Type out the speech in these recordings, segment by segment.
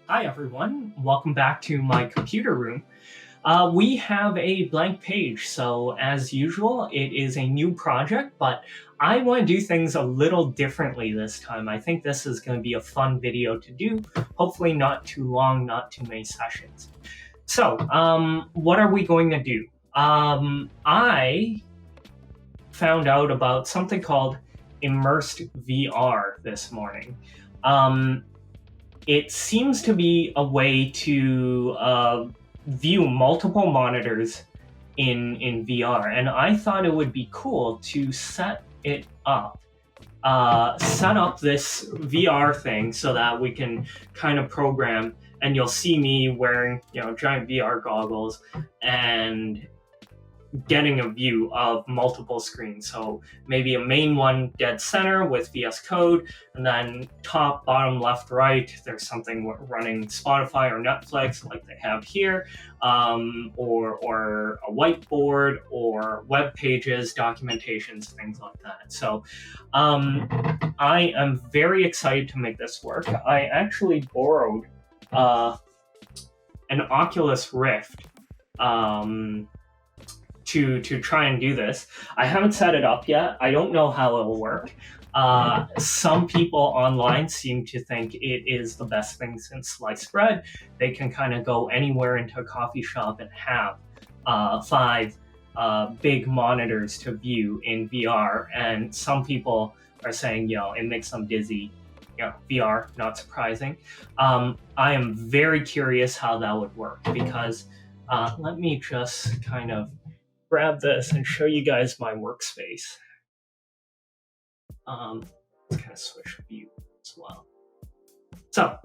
Hi everyone, welcome back to my computer room. We have a blank page, so as usual, it is a new project, but I want to do things a little differently this time. I think this is going to be a fun video to do, hopefully not too long, not too many sessions. So, what are we going to do? I found out about something called Immersed VR this morning. It seems to be a way to view multiple monitors in VR, and I thought it would be cool to set up this VR thing so that we can kind of program, and you'll see me wearing giant VR goggles and getting a view of multiple screens. So maybe a main one dead center with VS Code, and then top, bottom, left, right, there's something running Spotify or Netflix like they have here, or a whiteboard, or web pages, documentations, things like that. So I am very excited to make this work. I actually borrowed an Oculus Rift to try and do this. I haven't set it up yet. I don't know how it'll work. Some people online seem to think it is the best thing since sliced bread. They can kind of go anywhere into a coffee shop and have 5 big monitors to view in VR. And some people are saying, it makes them dizzy. VR, not surprising. I am very curious how that would work because let me just kind of grab this and show you guys my workspace. Let's kind of switch view as well. So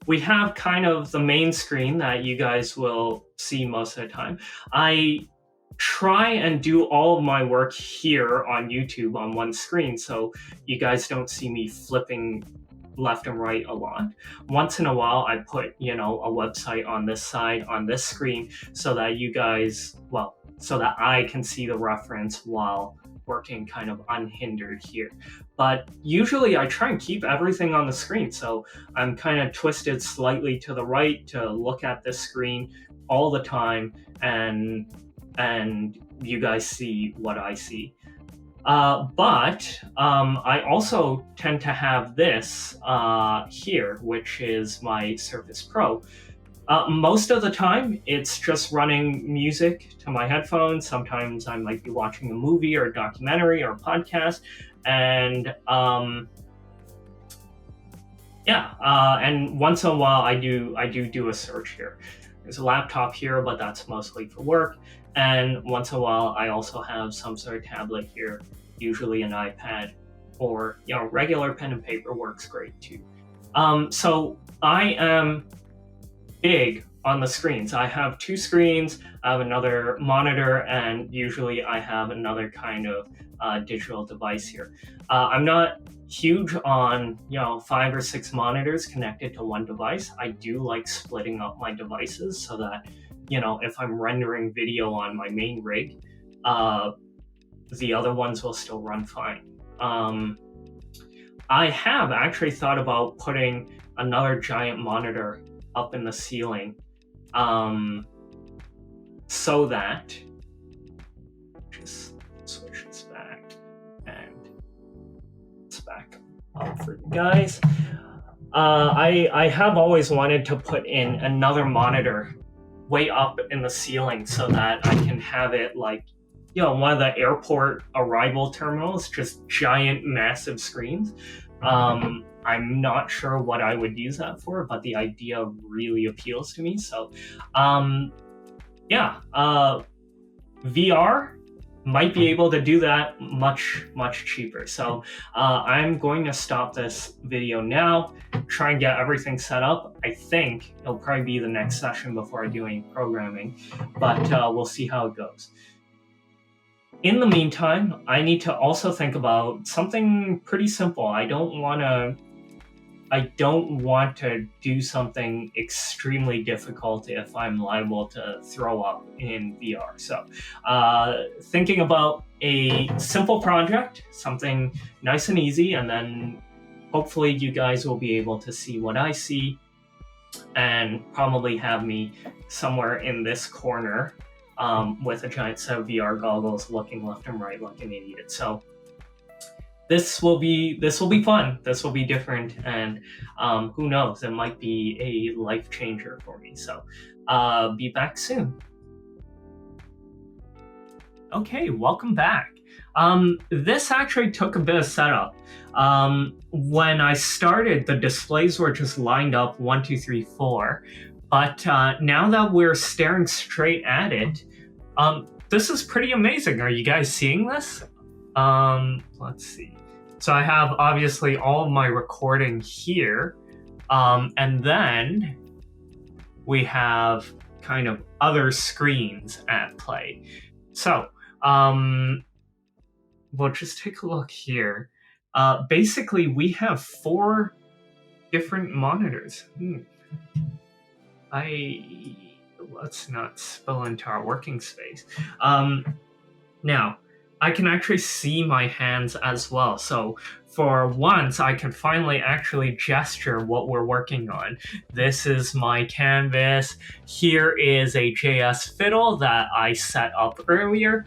we have kind of the main screen that you guys will see most of the time. I try and do all of my work here on YouTube on one screen, so you guys don't see me flipping left and right a lot. Once in a while, I put, a website on this side, on this screen, so that you guys, so that I can see the reference while working kind of unhindered here. But usually I try and keep everything on the screen. So I'm kind of twisted slightly to the right to look at this screen all the time, and you guys see what I see. But I also tend to have this here, which is my Surface Pro. Most of the time, it's just running music to my headphones. Sometimes I might be watching a movie or a documentary or a podcast. And and once in a while, I do a search here. There's a laptop here, but that's mostly for work. And once in a while, I also have some sort of tablet here, usually an iPad, or regular pen and paper works great too. So I am big on the screens. I have 2 screens, I have another monitor, and usually I have another kind of digital device here. I'm not huge on 5 or 6 monitors connected to one device. I do like splitting up my devices so that if I'm rendering video on my main rig, the other ones will still run fine. I have actually thought about putting another giant monitor up in the ceiling, so that, just switch this back, and it's back up for you guys. I have always wanted to put in another monitor way up in the ceiling so that I can have it like one of the airport arrival terminals, just giant massive screens. I'm not sure what I would use that for, but the idea really appeals to me. So VR might be able to do that much cheaper. So I'm going to stop this video now, try and get everything set up. I think it'll probably be the next session before I do any programming, but we'll see how it goes. In the meantime, I need to also think about something pretty simple. I don't want to do something extremely difficult if I'm liable to throw up in VR. So thinking about a simple project, something nice and easy, and then hopefully you guys will be able to see what I see, and probably have me somewhere in this corner with a giant set of VR goggles looking left and right like an idiot. So this will be fun. This will be different, and who knows, it might be a life changer for me. So be back soon. Okay, welcome back. This actually took a bit of setup. When I started, the displays were just lined up 1, 2, 3, 4. But now that we're staring straight at it, this is pretty amazing. Are you guys seeing this? Let's see. So I have obviously all of my recording here, and then we have kind of other screens at play. So we'll just take a look here. Basically, we have 4 different monitors. Let's not spill into our working space. Now, I can actually see my hands as well. So for once, I can finally actually gesture what we're working on. This is my canvas. Here is a JS fiddle that I set up earlier.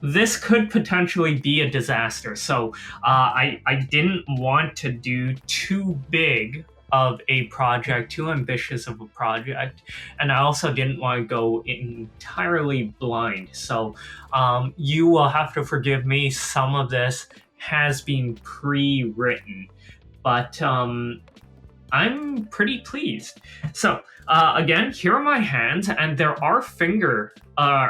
This could potentially be a disaster. So I didn't want to do too big of a project, too ambitious of a project, and I also didn't want to go entirely blind. So you will have to forgive me. Some of this has been pre-written, but I'm pretty pleased. So again, here are my hands, and there are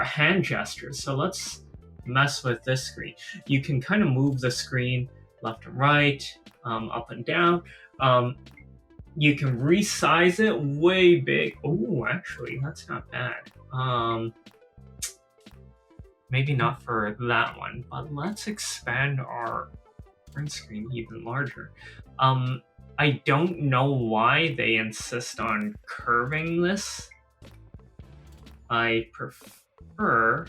hand gestures. So let's mess with this screen. You can kind of move the screen left and right, up and down. You can resize it way big. Oh, actually, that's not bad. Maybe not for that one, but let's expand our print screen even larger. I don't know why they insist on curving this. I prefer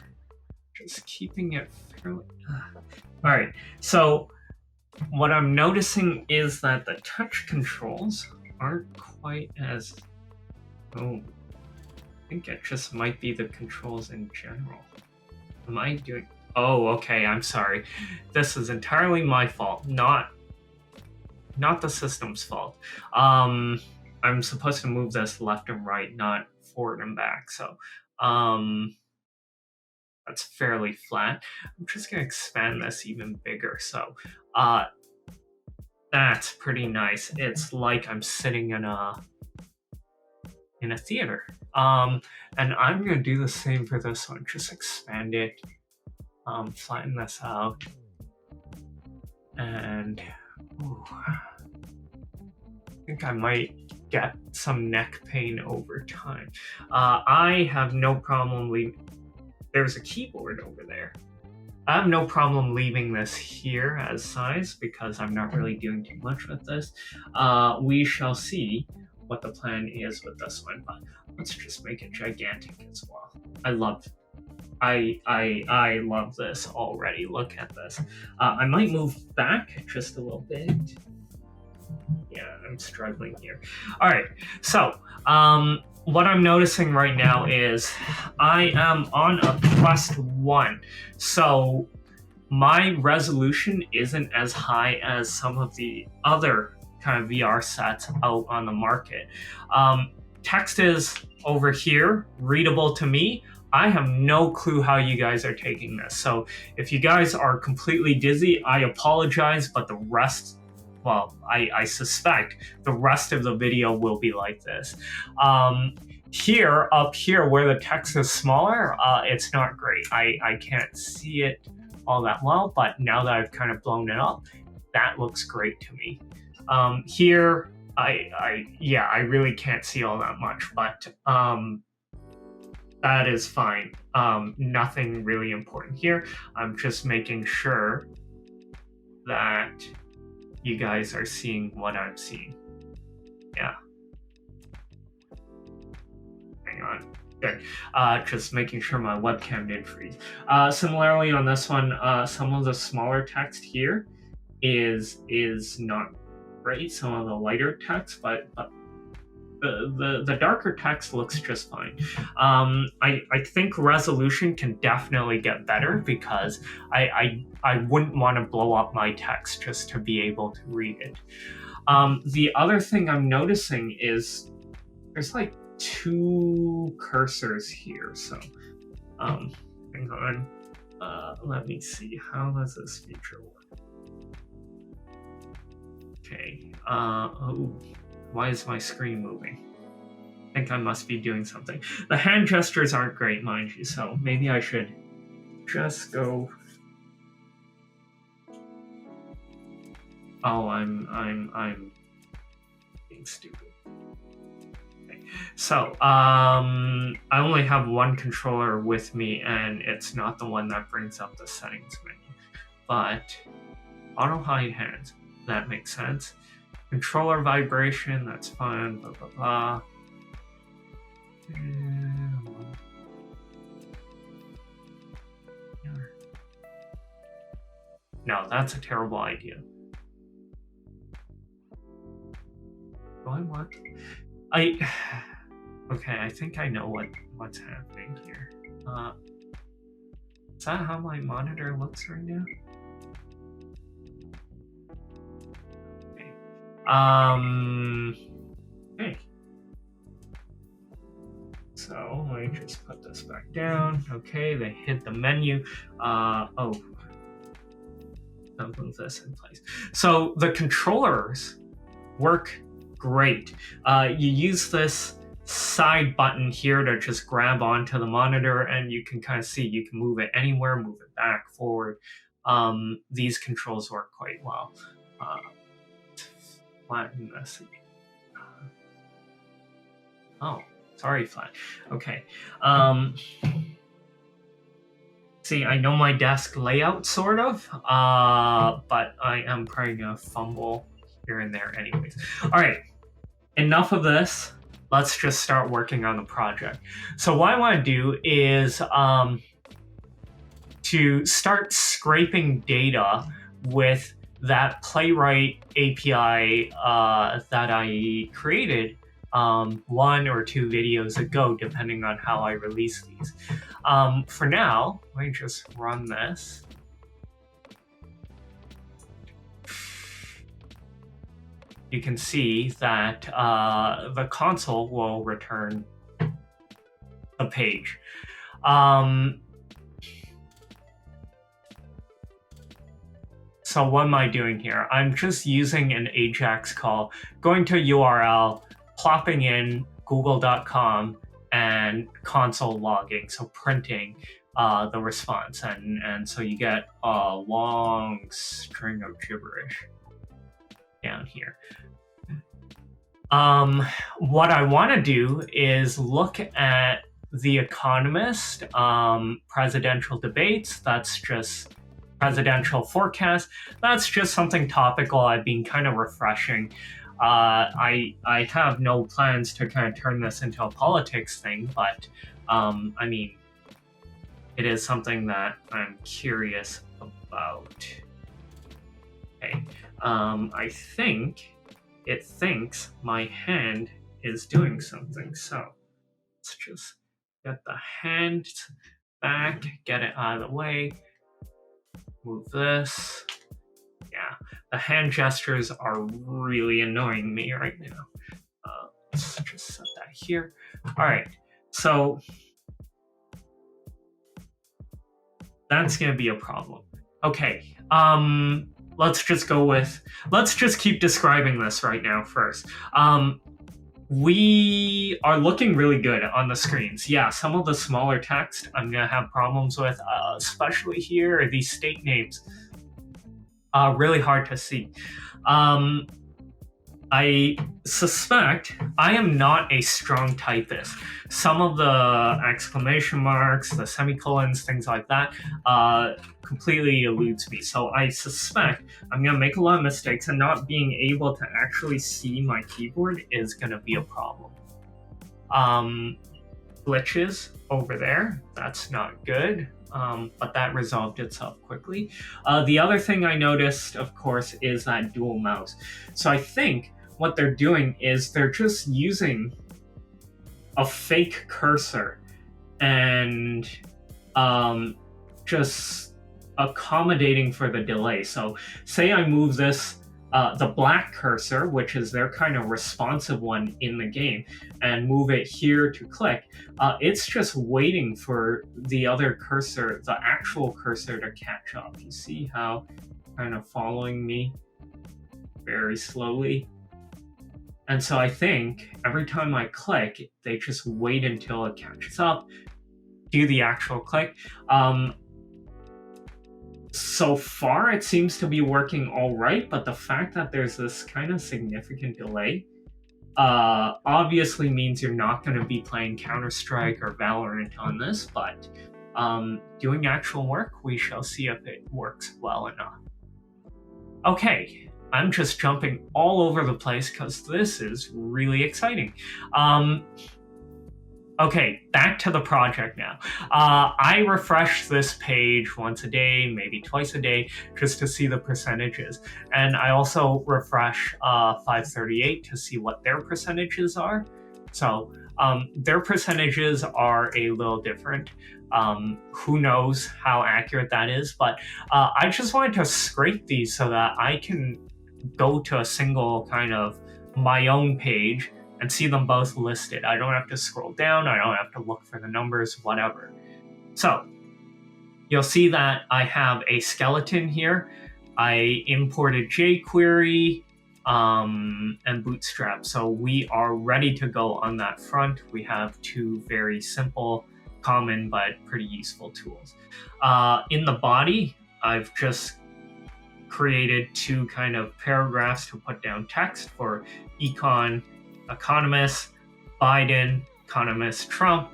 just keeping it fairly... All right, so what I'm noticing is that the touch controls aren't quite as... Oh, I think it just might be the controls in general. Am I doing... Oh, okay, I'm sorry. This is entirely my fault, not the system's fault. I'm supposed to move this left and right, not forward and back. So that's fairly flat. I'm just gonna expand this even bigger. So that's pretty nice. It's like I'm sitting in a theater. And I'm gonna do the same for this one. Just expand it, flatten this out, and ooh, I think I might get some neck pain over time. I have no problem leaving. There's a keyboard over there. I have no problem leaving this here as size because I'm not really doing too much with this. We shall see what the plan is with this one, but let's just make it gigantic as well. I love this already. Look at this. I might move back just a little bit. Yeah, I'm struggling here. All right, so what I'm noticing right now is I am on a Quest 1, so my resolution isn't as high as some of the other kind of VR sets out on the market. Text is over here, readable to me. I have no clue how you guys are taking this. So if you guys are completely dizzy, I apologize, but the rest, well, I suspect the rest of the video will be like this. Up here where the text is smaller, it's not great. I can't see it all that well, but now that I've kind of blown it up, that looks great to me. Here, I really can't see all that much, but that is fine. Nothing really important here. I'm just making sure that you guys are seeing what I'm seeing. Yeah. Hang on. Good. Just making sure my webcam didn't freeze. Similarly on this one, some of the smaller text here is not great. Some of the lighter text, but the darker text looks just fine. I think resolution can definitely get better because I wouldn't want to blow up my text just to be able to read it. The other thing I'm noticing is there's like 2 cursors here. So hang on. Let me see. How does this feature work? Okay. Oh. Why is my screen moving? I think I must be doing something. The hand gestures aren't great, mind you, so maybe I should just go. Oh, I'm being stupid. Okay. So, I only have one controller with me, and it's not the one that brings up the settings menu. But auto hide hands, that makes sense. Controller vibration, that's fine, blah, blah, blah. No, that's a terrible idea. Do I want... Okay, I think I know what's happening here. Is that how my monitor looks right now? Okay. So let me just put this back down. Okay, they hit the menu. I'll move this in place. So the controllers work great. You use this side button here to just grab onto the monitor, and you can kind of see you can move it anywhere, move it back, forward. These controls work quite well. Flatten this. Oh, sorry, flat. Okay. See, I know my desk layout sort of, but I am probably gonna fumble here and there anyways. All right, enough of this. Let's just start working on the project. So what I want to do is to start scraping data with that Playwright API that I created 1 or 2 videos ago, depending on how I release these. For now, let me just run this. You can see that the console will return a page. So what am I doing here? I'm just using an AJAX call, going to URL, plopping in google.com, and console logging, so printing the response. And so you get a long string of gibberish down here. What I want to do is look at The Economist presidential debates. That's just presidential forecast. That's just something topical I've been kind of refreshing. I have no plans to kind of turn this into a politics thing, but I mean, it is something that I'm curious about. Okay, I think it thinks my hand is doing something, so let's just get the hand back, get it out of the way. Move this. Yeah, the hand gestures are really annoying me right now. Let's just set that here. All right, so that's gonna be a problem. Okay, let's just keep describing this right now first. We are looking really good on the screens. Yeah, some of the smaller text I'm gonna have problems with, especially here, these state names. Really hard to see. I suspect I am not a strong typist. Some of the exclamation marks, the semicolons, things like that, completely eludes me. So I suspect I'm gonna make a lot of mistakes, and not being able to actually see my keyboard is gonna be a problem. Glitches over there, that's not good. but that resolved itself quickly. The other thing I noticed, of course, is that dual mouse. So I think what they're doing is they're just using a fake cursor and just accommodating for the delay. So say I move this, the black cursor, which is their kind of responsive one in the game, and move it here to click, it's just waiting for the other cursor, the actual cursor, to catch up. You see how kind of following me very slowly? And so I think every time I click, they just wait until it catches up, do the actual click. So far, it seems to be working all right, but the fact that there's this kind of significant delay obviously means you're not going to be playing Counter-Strike or Valorant on this, but doing actual work, we shall see if it works well enough. Okay, I'm just jumping all over the place because this is really exciting. Okay, back to the project now. I refresh this page once a day, maybe twice a day, just to see the percentages. And I also refresh 538 to see what their percentages are. So their percentages are a little different. Who knows how accurate that is, but I just wanted to scrape these so that I can go to a single kind of my own page and see them both listed. I don't have to scroll down, I don't have to look for the numbers, whatever. So you'll see that I have a skeleton here. I imported jQuery and Bootstrap, so we are ready to go on that front. We have two very simple, common, but pretty useful tools. In the body, I've just created two kind of paragraphs to put down text for economist, Biden, economist, Trump.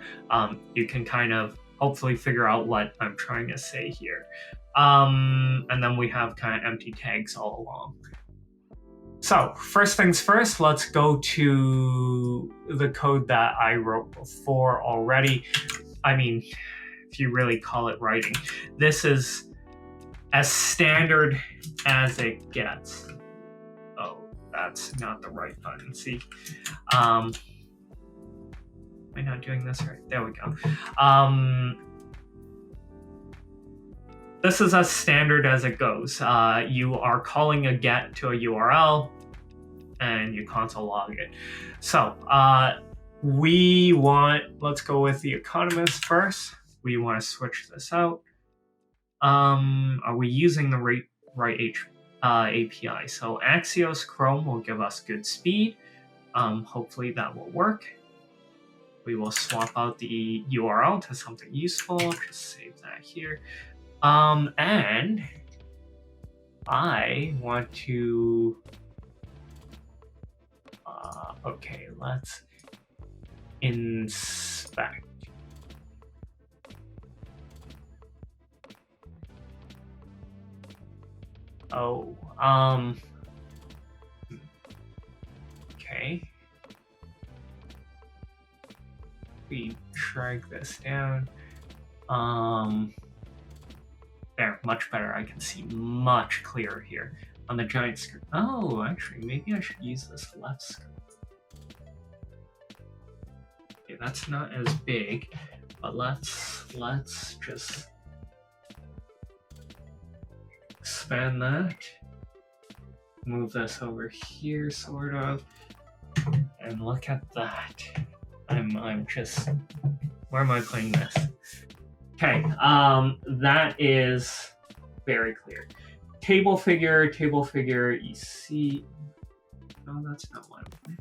You can kind of hopefully figure out what I'm trying to say here. And then we have kind of empty tags all along. So first things first, let's go to the code that I wrote before already. I mean, if you really call it writing. This is as standard as it gets. Oh, that's not the right button. See, am I not doing this right? There we go. This is as standard as it goes. You are calling a get to a URL, and you console log it. So let's go with the economist first. We want to switch this out. Are we using the right API? So Axios Chrome will give us good speed. Hopefully that will work. We will swap out the URL to something useful. Just save that here. And I want to, okay, let's inspect. Oh, okay. We drag this down. There, much better. I can see much clearer here on the giant screen. Oh, actually, maybe I should use this left screen. Okay, that's not as big, but let's just expand that. Move this over here, sort of, and look at that. I'm just, where am I playing this? Okay, that is very clear. Table figure, you see, no, that's not what I'm playing.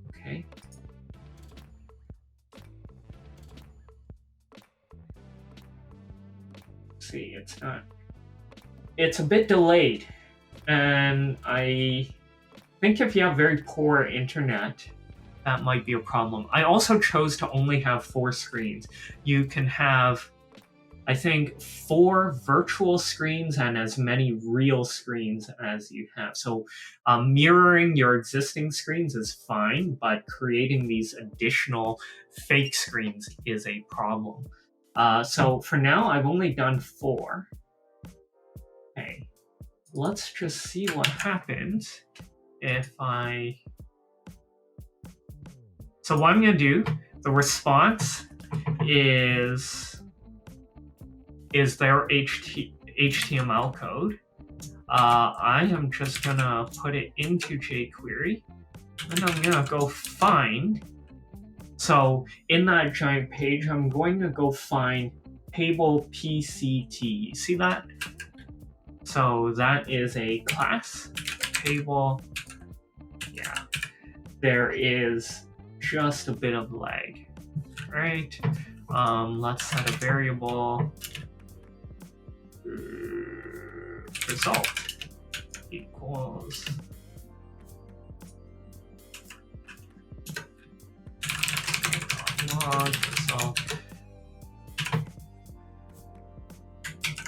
Okay. See, it's a bit delayed, and I think if you have very poor internet, that might be a problem. I also chose to only have 4 screens. You can have I think 4 virtual screens and as many real screens as you have. So mirroring your existing screens is fine, but creating these additional fake screens is a problem. So for now, I've only done 4. Okay, let's just see what happens if I... So what I'm going to do, the response is their HTML code. I am just gonna put it into jQuery, and I'm gonna go find. So in that giant page, I'm going to go find table PCT. You see that? So that is a class table. Yeah, there is just a bit of lag, right? Let's set a variable. Result equals log result,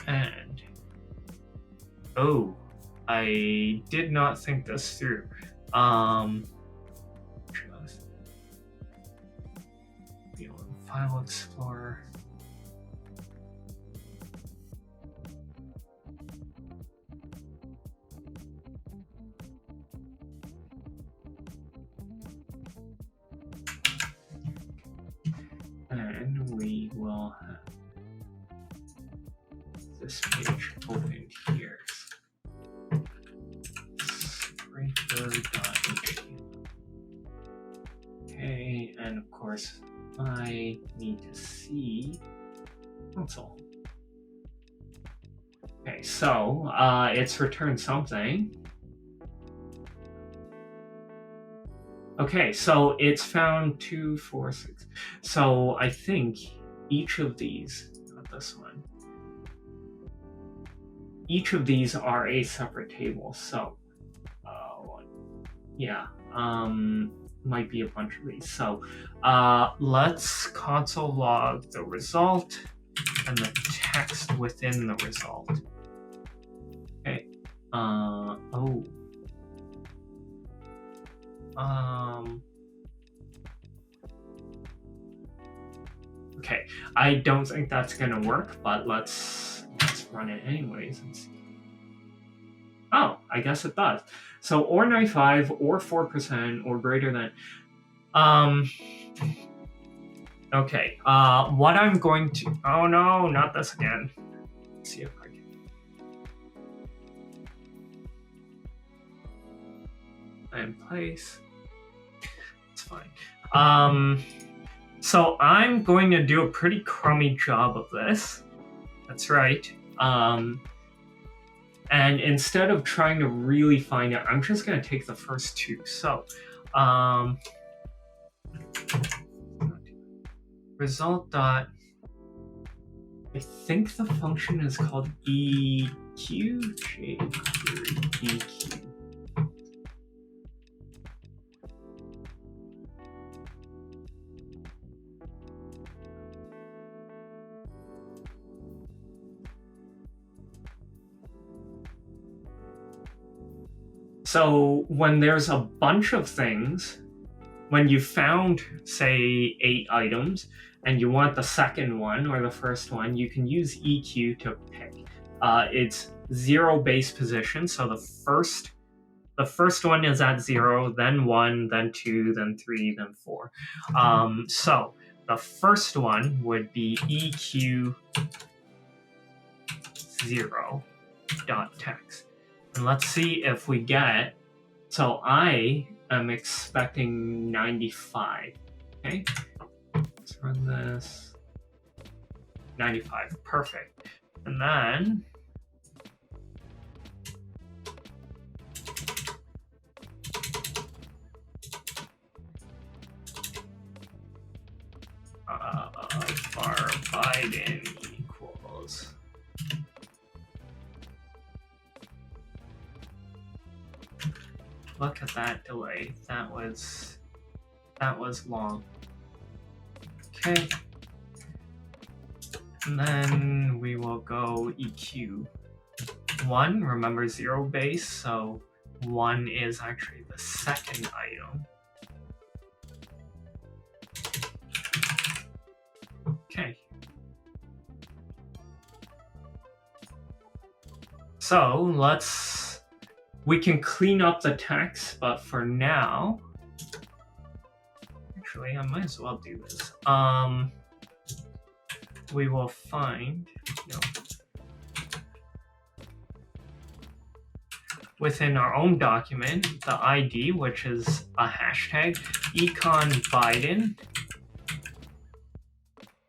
and oh, I did not think this through. Just File Explorer. And we will have this page opened here. Scraper.html. Okay, and of course, I need to see console. Okay, so it's returned something. Okay, so it's found 2, 4, 6. So I think each of these, not this one, each of these are a separate table. So, yeah, might be a bunch of these. So let's console log the result and the text within the result. Okay. Okay, I don't think that's gonna work, but let's run it anyways and see. Oh, I guess it does. So or 95 or 4% or greater than. Okay. What I'm going to. Oh no, not this again. Let's see if I can. In place. It's fine. So I'm going to do a pretty crummy job of this. That's right. And instead of trying to really find it, I'm just going to take the first 2. So, result dot. I think the function is called EQ. jQuery EQ. So when there's a bunch of things, when you found, say, 8 items, and you want the second one or the first one, you can use EQ to pick. It's 0 base position, so the first one is at 0, then 1, then 2, then 3, then 4. So the first one would be EQ 0.text. And let's see if we get, so I am expecting 95, okay? Let's run this, 95, perfect. And then, var Biden equals, look at that delay. That was long. Okay. And then we will go EQ 1. Remember 0 base, so 1 is actually the second item. Okay. So we can clean up the text, but for now, actually, I might as well do this. We will find, within our own document, the ID, which is a hashtag, econ Biden,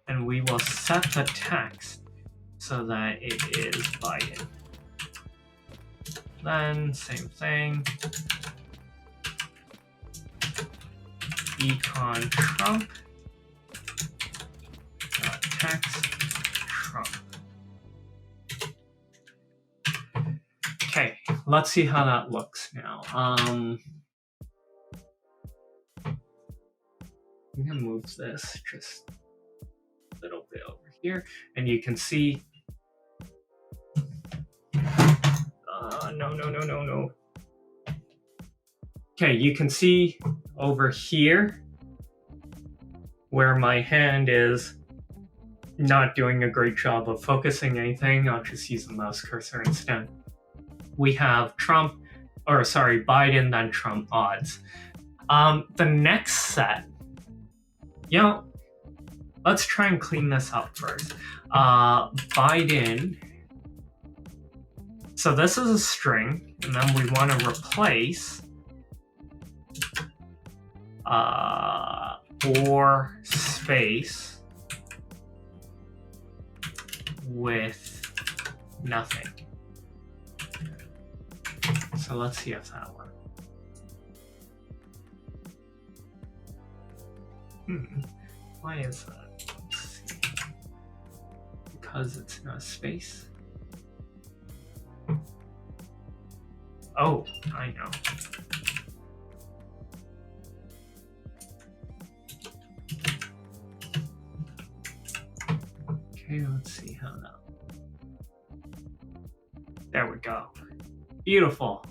and we will set the text so that it is Biden. Then, same thing, econ Trump, text Trump. Okay, let's see how that looks now. I'm gonna move this just a little bit over here, and you can see. No. Okay, you can see over here where my hand is not doing a great job of focusing anything. I'll just use the mouse cursor instead. We have Biden, then Trump odds. The next set, let's try and clean this up first. Biden. So this is a string, and then we want to replace or space with nothing. So let's see if that works. Why is that? Let's see. Because it's not space. Oh, I know. Okay, let's see how that. There we go. Beautiful.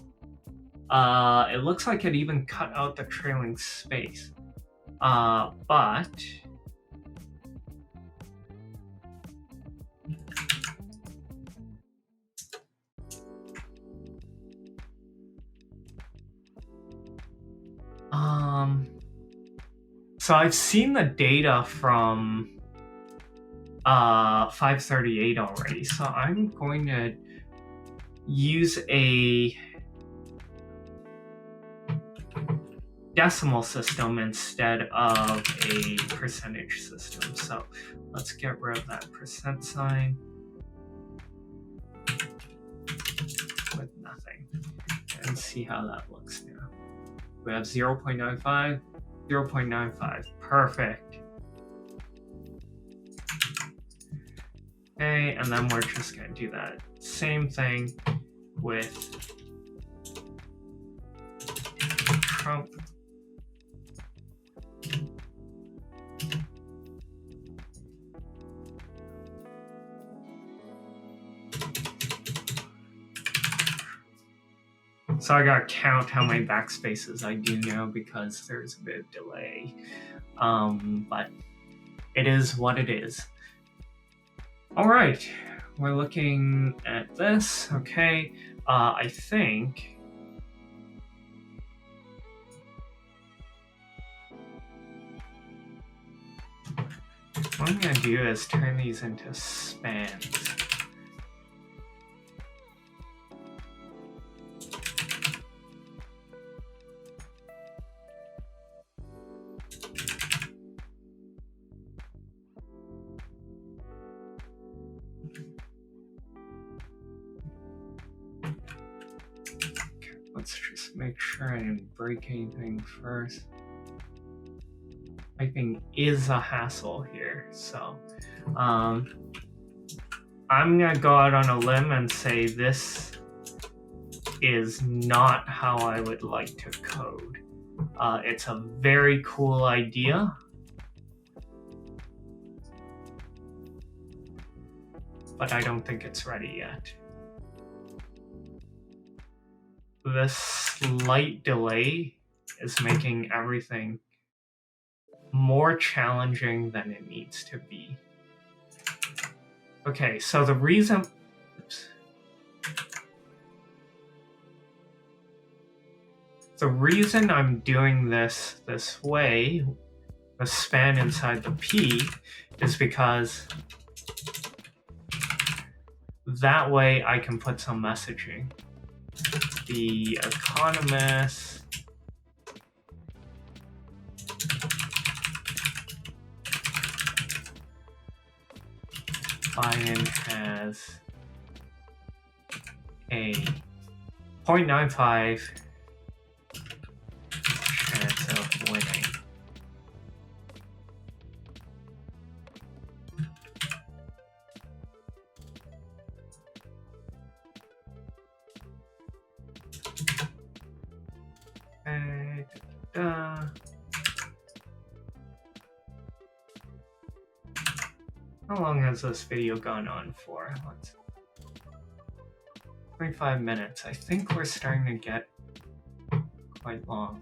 It looks like it even cut out the trailing space. But so I've seen the data from 538 already, so I'm going to use a decimal system instead of a percentage system. So let's get rid of that percent sign with nothing and see how that looks now. We have 0.95, 0.95, perfect. Okay, and then we're just gonna do that same thing with Trump. So I gotta count how many backspaces I do now because there's a bit of delay. But it is what it is. All right, we're looking at this. Okay, I think what I'm gonna do is turn these into spans. Let's just make sure I didn't break anything first. Typing is a hassle here, so I'm gonna go out on a limb and say this is not how I would like to code. It's a very cool idea. but I don't think it's ready yet. This slight delay is making everything more challenging than it needs to be. Okay, so the reason... Oops. The reason I'm doing this way, the span inside the P, is because that way I can put some messaging. The Economist Biden has a 0.95 chance of winning. How long has this video gone on for? 25 minutes. I think we're starting to get quite long.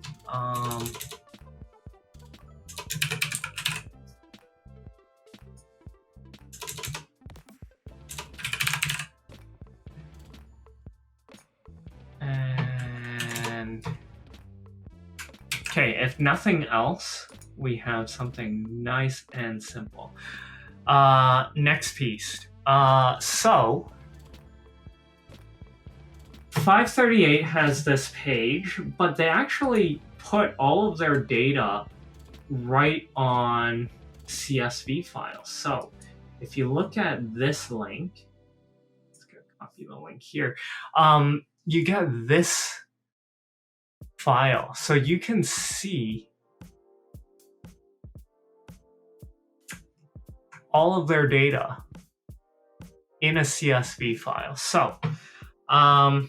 And okay, if nothing else, we have something nice and simple. Next piece. So 538 has this page, but they actually put all of their data right on CSV files. So if you look at this link, let's go copy the link here. You get this file, so you can see all of their data in a CSV file. So, no,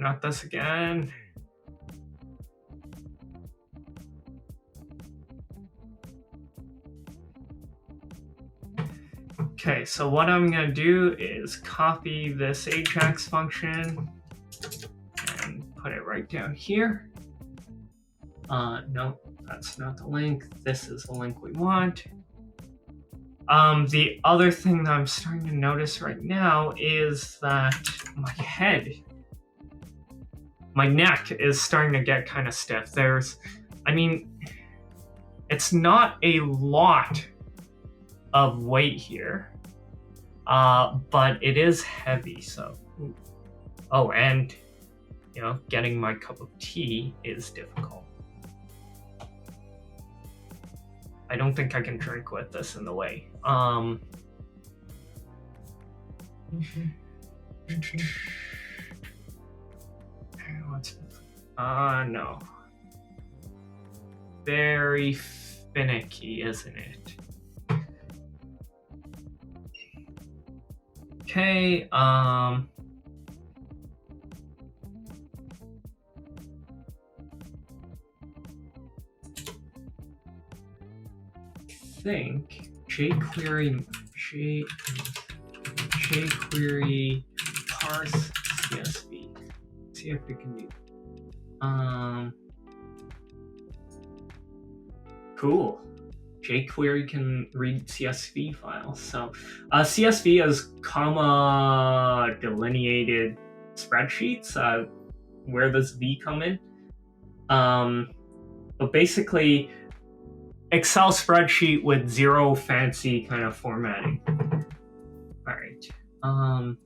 not this again. Okay, so what I'm gonna do is copy this Ajax function and put it right down here. No, that's not the link. This is the link we want. The other thing that I'm starting to notice right now is that my neck is starting to get kind of stiff. It's not a lot of weight here, but it is heavy, so. Oh, and, getting my cup of tea is difficult. I don't think I can drink with this in the way. No. Very finicky, isn't it? Okay, think jQuery parse CSV. Let's see if we can do. Cool. jQuery can read CSV files. So CSV is comma delineated spreadsheets. Where does V come in? But basically, Excel spreadsheet with zero fancy kind of formatting. All right. Oh,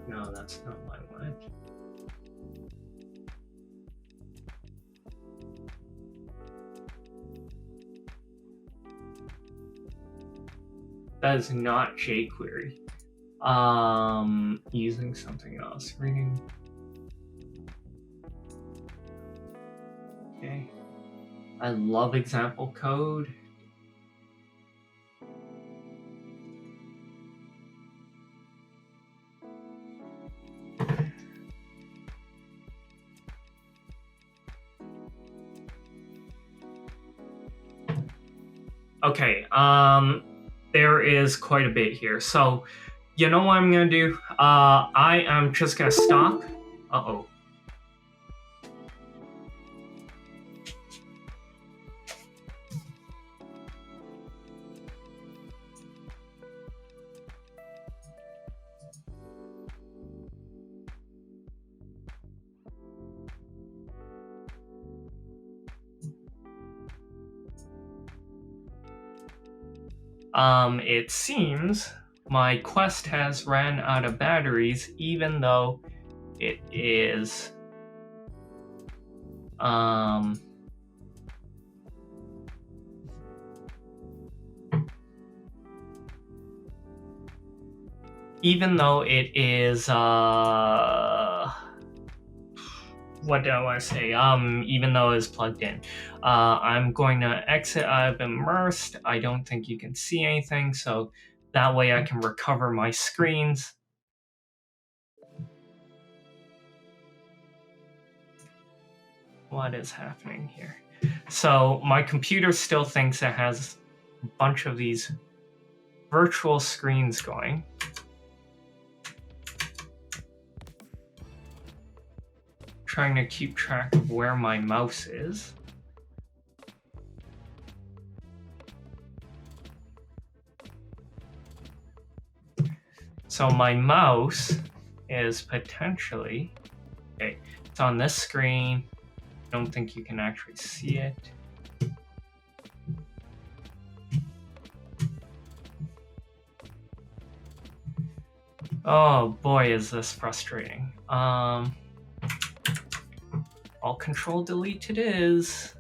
no, that's not what I wanted. That is not jQuery. Using something else. Reading. Okay. I love example code. Okay, there is quite a bit here. So, you know what I'm gonna do? I am just gonna stop. Uh-oh. It seems my Quest has ran out of batteries, even though it is even though it is what do I want to say? Even though it's plugged in. I'm going to exit out of Immersed. I don't think you can see anything, so that way I can recover my screens. What is happening here? So my computer still thinks it has a bunch of these virtual screens going. Trying to keep track of where my mouse is. So my mouse is potentially, okay, it's on this screen. I don't think you can actually see it. Oh boy, is this frustrating. Alt Control Delete it is.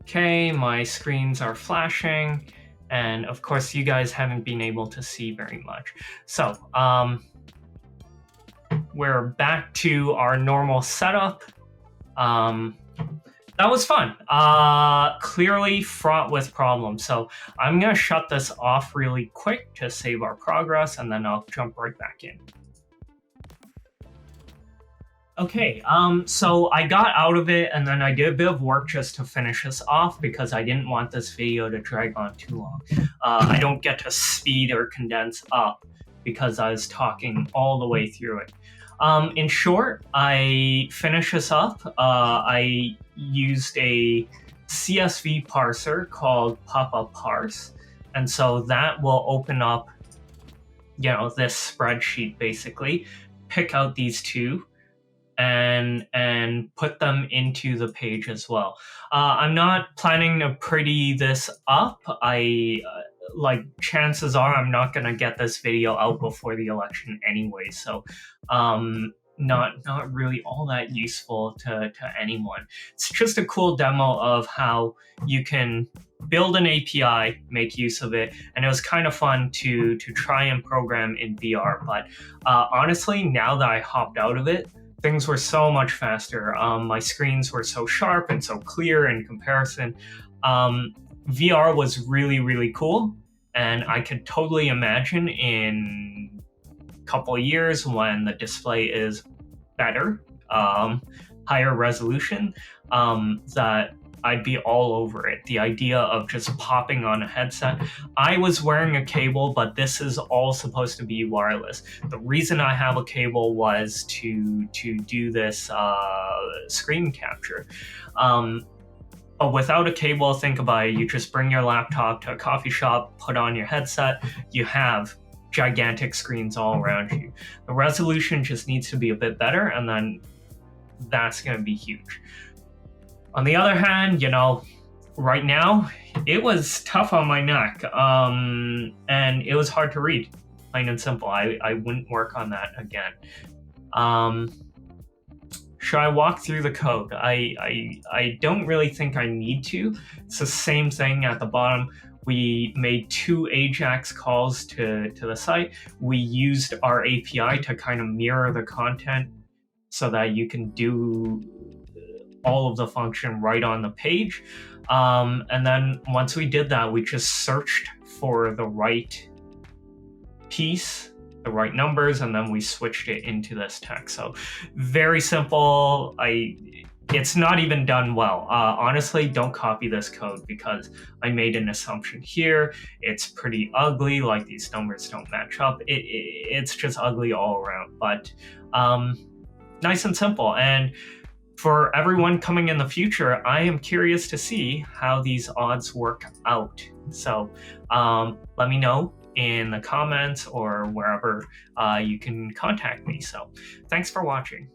Okay, my screens are flashing, and of course you guys haven't been able to see very much. So, we're back to our normal setup. That was fun. Clearly fraught with problems. So I'm gonna shut this off really quick to save our progress, and then I'll jump right back in. Okay, so I got out of it, and then I did a bit of work just to finish this off because I didn't want this video to drag on too long. I don't get to speed or condense up because I was talking all the way through it. In short, I finished this up. I used a CSV parser called Pop-Up Parse, and so that will open up, this spreadsheet basically, pick out these two, and put them into the page as well. I'm not planning to pretty this up. Chances are I'm not gonna get this video out before the election anyway, so not really all that useful to anyone. It's just a cool demo of how you can build an API, make use of it, and it was kind of fun to try and program in VR. But honestly, now that I hopped out of it, things were so much faster. My screens were so sharp and so clear in comparison. VR was really, really cool, and I could totally imagine in a couple of years when the display is better, higher resolution, that I'd be all over it. The idea of just popping on a headset. I was wearing a cable, but this is all supposed to be wireless. The reason I have a cable was to do this screen capture. But without a cable, think about it. You just bring your laptop to a coffee shop, put on your headset, you have gigantic screens all around you. The resolution just needs to be a bit better, and then that's going to be huge. On the other hand, right now, it was tough on my neck, and it was hard to read, plain and simple. I wouldn't work on that again. Should I walk through the code? I don't really think I need to. It's the same thing at the bottom. We made 2 AJAX calls to the site. We used our API to kind of mirror the content so that you can do all of the function right on the page. And then once we did that, we just searched for the right piece, the right numbers, and then we switched it into this text. So very simple. it's not even done well. Honestly, don't copy this code because I made an assumption here. It's pretty ugly, like these numbers don't match up. It's just ugly all around, but nice and simple. And for everyone coming in the future, I am curious to see how these odds work out. So let me know in the comments or wherever you can contact me. So thanks for watching.